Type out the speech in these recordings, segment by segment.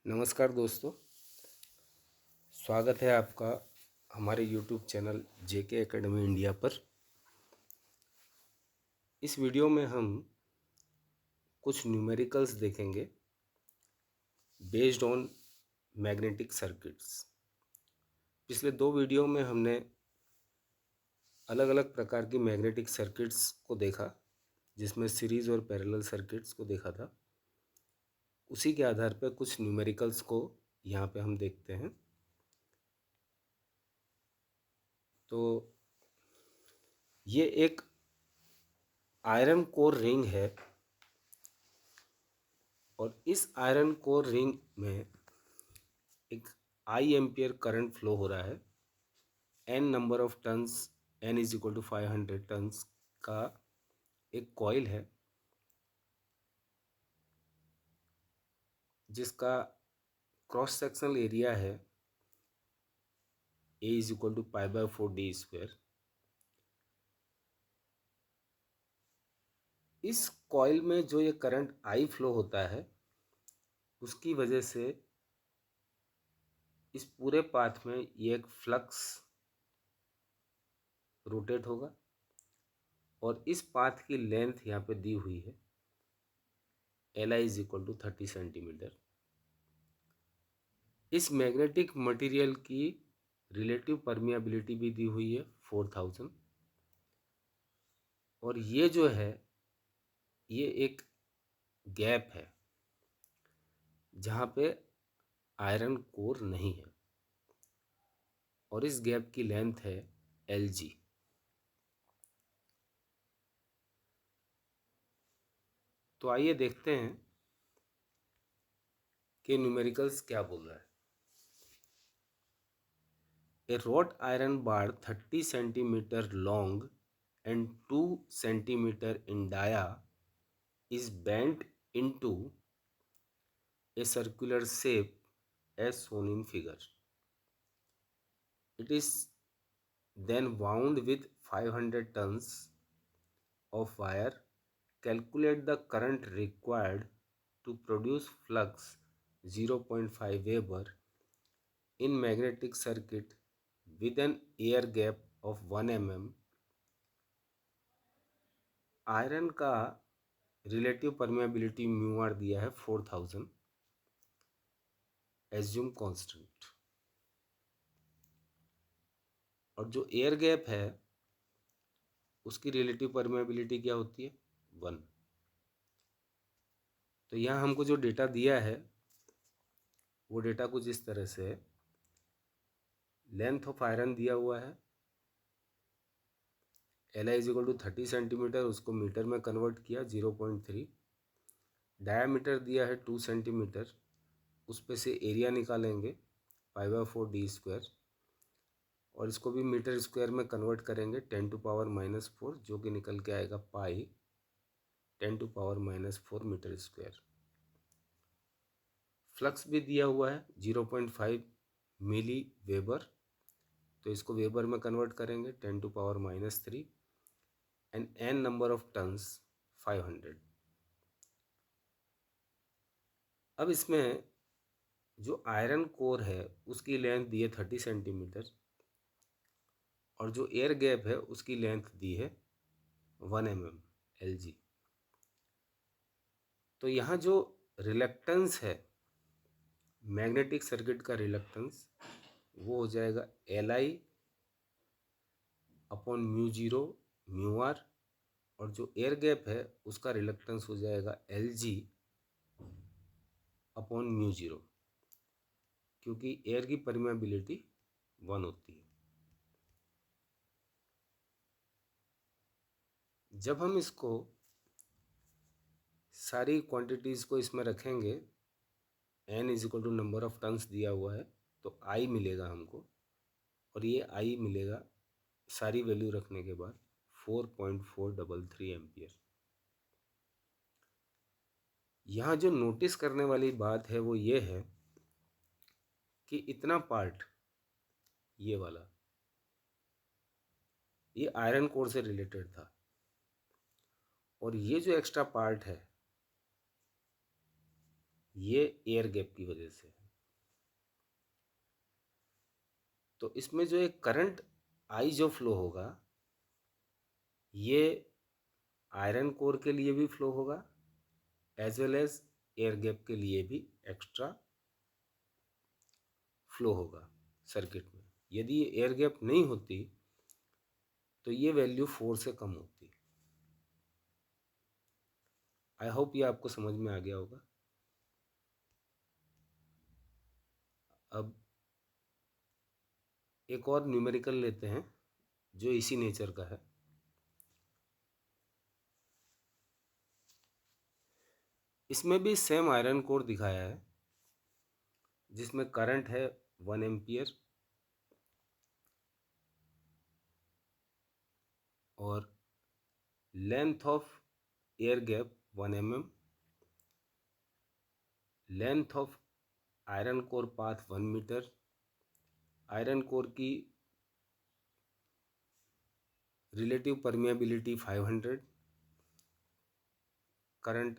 नमस्कार दोस्तों, स्वागत है आपका हमारे YouTube चैनल जेके एकेडमी इंडिया पर। इस वीडियो में हम कुछ न्यूमेरिकल्स देखेंगे बेस्ड ऑन मैग्नेटिक सर्किट्स। पिछले दो वीडियो में हमने अलग अलग प्रकार की मैग्नेटिक सर्किट्स को देखा, जिसमें सीरीज़ और पैरेलल सर्किट्स को देखा था। उसी के आधार पर कुछ न्यूमेरिकल्स को यहाँ पे हम देखते हैं। तो ये एक आयरन कोर रिंग है और इस आयरन कोर रिंग में एक आई एम्पियर करंट फ्लो हो रहा है। N number of turns, N is equal to 500 turns का एक कॉइल है, जिसका क्रॉस सेक्शनल एरिया है A is equal to π/4 D square. इस कॉइल में जो ये करंट आई फ्लो होता है, उसकी वजह से इस पूरे पाथ में ये एक फ्लक्स रोटेट होगा और इस पाथ की लेंथ यहाँ पे दी हुई है l i is equal to 30 centimetre. इस मैग्नेटिक मटेरियल की रिलेटिव परमिएबिलिटी भी दी हुई है 4000। और ये जो है, ये एक गैप है जहाँ पे आयरन कोर नहीं है और इस गैप की लेंथ है एल जी। तो आइए देखते हैं कि न्यूमेरिकल्स क्या बोल रहा है। A wrought iron bar 30 centimeter long and 2 centimeter in dia is bent into a circular shape as shown in figure. It is then wound with 500 tons of wire. Calculate the current required to produce flux 0.5 Weber in magnetic circuit with an air gap of 1 mm. Iron का relative permeability mu R दिया है 4000, assume constant. और जो air gap है उसकी relative permeability क्या होती है 1। तो यहाँ हमको जो डेटा दिया है वो डेटा कुछ इस तरह से है। लेंथ ऑफ आयरन दिया हुआ है l i is equal to 30 centimetre, उसको मीटर में कन्वर्ट किया 0.3। डायामीटर दिया है 2 सेंटीमीटर, उस पे से एरिया निकालेंगे π/4 डी स्क्वायर और इसको भी मीटर स्क्वायर में कन्वर्ट करेंगे 10⁻⁻⁴, जो कि निकल के आएगा पाई 10⁻⁻⁴ मीटर स्क्वायर। फ्लक्स भी दिया हुआ है 0.5 मिली वेबर, तो इसको वेबर में कन्वर्ट करेंगे 10⁻⁻3 and n number of turns 500। अब इसमें जो आयरन कोर है उसकी लेंथ दी है 30 सेंटीमीटर और जो एयर गैप है उसकी लेंथ दी है 1 mm एल जी। तो यहाँ जो रिलक्टेंस है मैग्नेटिक सर्किट का रिलक्टेंस, वो हो जाएगा l i upon mu zero mu r, और जो एयर गैप है उसका रिलक्टेंस हो जाएगा l g upon mu zero, क्योंकि एयर की परमेबिलिटी 1 होती है। जब हम इसको सारी क्वांटिटीज़ को इसमें रखेंगे, n is equal to number of turns दिया हुआ है, तो आई मिलेगा हमको, और ये आई मिलेगा सारी वैल्यू रखने के बाद 4.433 एम्पियर। यहाँ जो नोटिस करने वाली बात है वो ये है कि इतना पार्ट, ये वाला, ये आयरन कोर से रिलेटेड था, और ये जो एक्स्ट्रा पार्ट है ये एयर गैप की वजह से है। तो इसमें जो एक करंट आई जो फ्लो होगा, ये आयरन कोर के लिए भी फ्लो होगा as well as air gap के लिए भी एक्स्ट्रा फ्लो होगा सर्किट में। यदि ये एयर गैप नहीं होती तो ये वैल्यू 4 से कम होती। आई होप ये आपको समझ में आ गया होगा। अब एक और न्यूमेरिकल लेते हैं जो इसी नेचर का है। इसमें भी सेम आयरन कोर दिखाया है जिसमें करंट है 1 एम्पियर और length of air gap 1 mm, length of iron core path 1 metre, iron core की रिलेटिव परमिएबिलिटी 500, करंट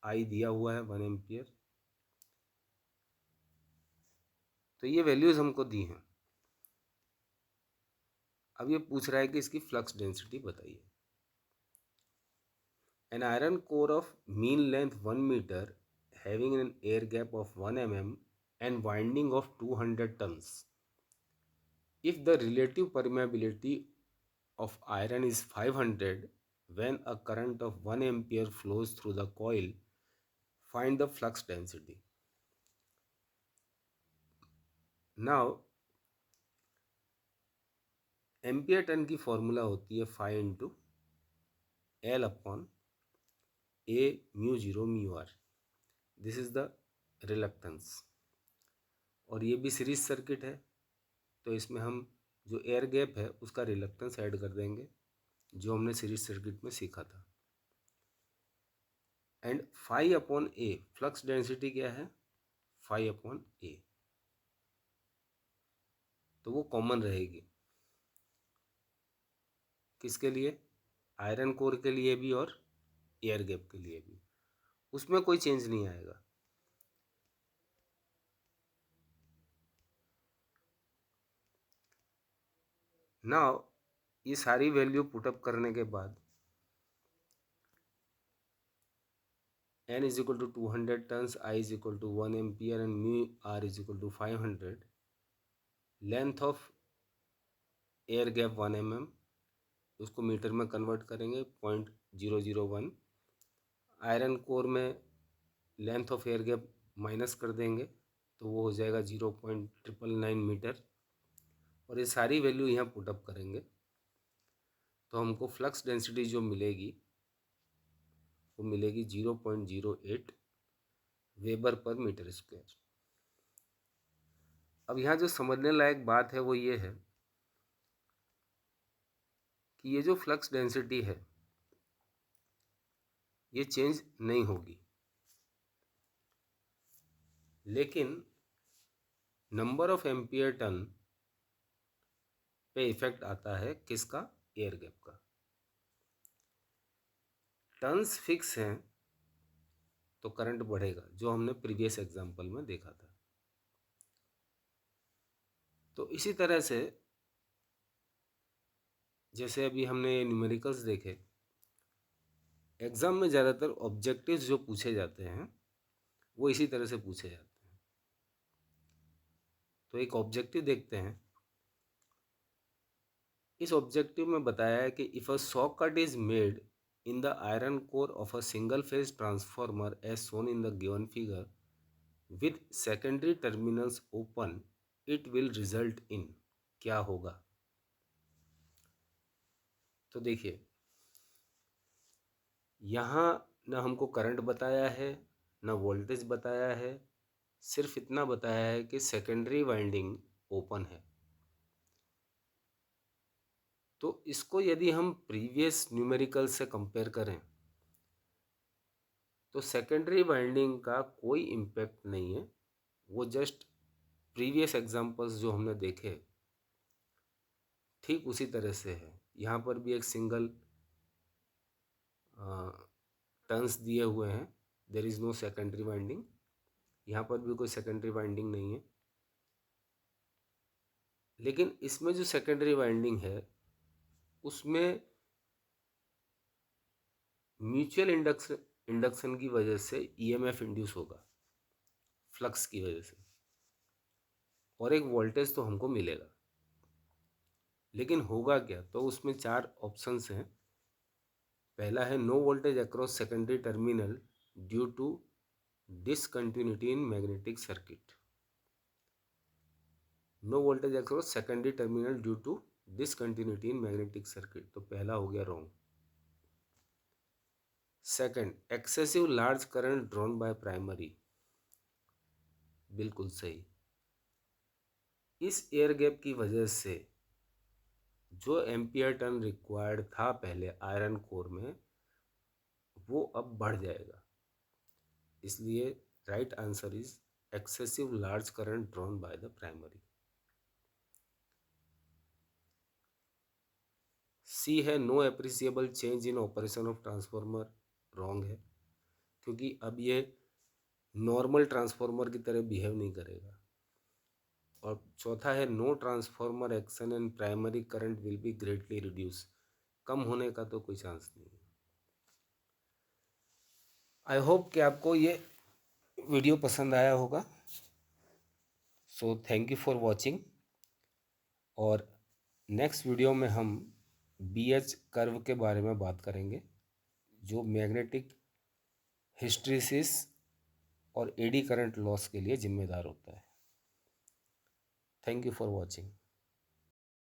आई दिया हुआ है 1 एम्पियर। तो ये वैल्यूज हमको दी हैं। अब ये पूछ रहा है कि इसकी फ्लक्स डेंसिटी बताइए। An iron core of mean length 1 meter having an air gap of 1 mm and winding of 200 tons. If the relative permeability of iron is 500 when a current of 1 ampere flows through the coil, find the flux density. Now ampere turn की formula होती है 5 into l upon a mu zero mu r. This is the reluctance. और ये भी series circuit है तो इसमें हम जो एयर गैप है उसका रिलक्टेंस ऐड कर देंगे जो हमने सीरीज सर्किट में सीखा था। And 5 upon A, flux density क्या है 5 अपॉन ए, तो वो कॉमन रहेगी किसके लिए, आयरन कोर के लिए भी और एयर गैप के लिए भी, उसमें कोई चेंज नहीं आएगा। नाउ ये सारी वैल्यू पुटअप करने के बाद n is equal to 200 tons, I is equal to 1 ampere and mu r is equal to 500, length of air gap 1 mm, उसको मीटर में कन्वर्ट करेंगे 0.001, आयरन कोर में length of air gap minus कर देंगे तो वो हो जाएगा 0.999 मीटर। और ये सारी वैल्यू यहाँ पुटअप करेंगे तो हमको फ्लक्स डेंसिटी जो मिलेगी वो मिलेगी 0.08 वेबर पर मीटर स्क्वायर। अब यहाँ जो समझने लायक बात है वो ये है कि ये जो फ्लक्स डेंसिटी है ये चेंज नहीं होगी, लेकिन नंबर ऑफ एम्पियर टन पे इफेक्ट आता है किसका, एयर गैप का। टन्स फिक्स हैं तो करंट बढ़ेगा जो हमने प्रीवियस एग्जांपल में देखा था। तो इसी तरह से जैसे अभी हमने न्यूमेरिकल्स देखे, एग्जाम में ज़्यादातर ऑब्जेक्टिव्स जो पूछे जाते हैं वो इसी तरह से पूछे जाते हैं। तो एक ऑब्जेक्टिव देखते हैं। इस ऑब्जेक्टिव में बताया है कि if a socket is made in the iron core of a single phase transformer as shown in the given figure with secondary terminals open, it will result in, क्या होगा। तो देखिए यहाँ ना हमको करंट बताया है ना वोल्टेज बताया है, सिर्फ इतना बताया है कि सेकेंडरी वाइंडिंग ओपन है। तो इसको यदि हम प्रीवियस न्यूमेरिकल से कंपेयर करें तो सेकेंडरी वाइंडिंग का कोई इम्पैक्ट नहीं है, वो जस्ट प्रीवियस एग्जांपल्स जो हमने देखे ठीक उसी तरह से है। यहाँ पर भी एक सिंगल टर्न्स दिए हुए हैं, there is no secondary winding. यहाँ पर भी कोई सेकेंडरी वाइंडिंग नहीं है, लेकिन इसमें जो सेकेंडरी वाइंडिंग है उसमें म्यूचुअल इंडक्शन की वजह से ईएमएफ इंड्यूस होगा फ्लक्स की वजह से, और एक वोल्टेज तो हमको मिलेगा। लेकिन होगा क्या, तो उसमें 4 ऑप्शंस हैं। पहला है no voltage across secondary terminal due to discontinuity in magnetic circuit. No voltage across secondary terminal due to discontinuity in magnetic circuit, तो पहला हो गया wrong. Second, excessive large current drawn by primary, बिल्कुल सही। इस एयर गैप की वजह से जो एम्पियर टर्न रिक्वायर्ड था पहले आयरन कोर में, वो अब बढ़ जाएगा। इसलिए right answer is excessive large current drawn by the primary. C है no appreciable change in operation of transformer, wrong है, क्योंकि अब ये नॉर्मल ट्रांसफॉर्मर की तरह बिहेव नहीं करेगा। और चौथा है no transformer action and primary current will be greatly reduce, कम होने का तो कोई चांस नहीं है। आई होप कि आपको ये वीडियो पसंद आया होगा। So thank you for watching, और नेक्स्ट वीडियो में हम BH कर्व के बारे में बात करेंगे, जो मैग्नेटिक हिस्ट्रीसिस और एडी करंट लॉस के लिए जिम्मेदार होता है। Thank you for watching.